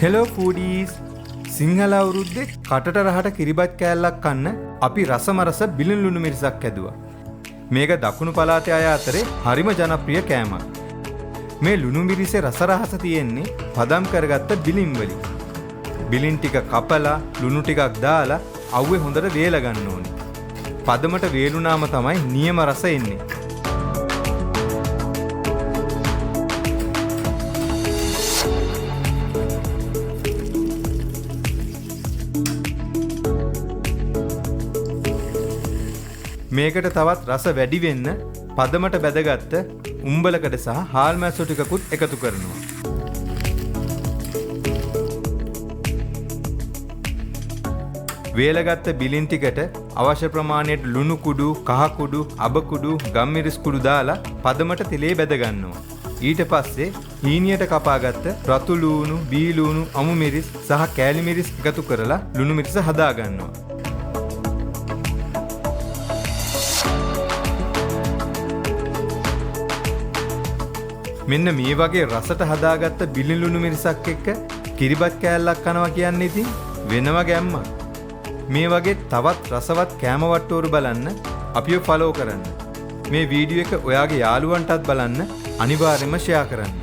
Hello ෆූඩීස් Sinhala අවුරුද්දේ කටට රහට කිරිබත් කෑල්ලක් කන්න අපි රසමරස බිලින් ලුණු මිරිසක් හැදුවා. මේක දකුණු පළාතේ අය අතරේ හරිම ජනප්‍රිය කෑමක්. මේ ලුණු මිරිසේ රස රහස තියෙන්නේ පදම් කරගත්ත බිලින් වලින්. බිලින් ටික කපලා ලුණු ටිකක් දාලා අවුවේ හොඳට වේල ගන්න ඕනේ. පදමට වේලුනාම තමයි නියම රස එන්නේ. මේකට තවත් රස වැඩි වෙන්න පදමට බැදගත්ත උම්බලකඩ සහ හාල් මැස්සෝ ටිකකුත් එකතු කරනවා. වේලගත්ත බිලින් ටිකට අවශ්‍ය ප්‍රමාණයට ලුණු කුඩු, කහ කුඩු, අබ කුඩු, ගම්මිරිස් කුඩු දාලා පදමට තෙලේ බැද ගන්නවා. ඊට පස්සේ හීනියට කපාගත්ත රතු ලූණු, බී ලූණු, අමු මිරිස් සහ කෑලි මිරිස් එකතු කරලා ලුණු මිරිස හදා ගන්නවා. මෙන්න මේ වගේ රසට හදාගත්ත බිලින් ලුණු මිරිසක් එක්ක කිරිබත් කෑල්ලක් කනවා කියන්නේ ඉතින් වෙනම ගැම්මක්. මේ වගේ තවත් රසවත් කෑම වට්ටෝරු බලන්න අපිව ෆලෝ කරන්න. මේ වීඩියෝ එක ඔයාගේ යාළුවන්ටත් බලන්න අනිවාර්යයෙන්ම ෂෙයා කරන්න.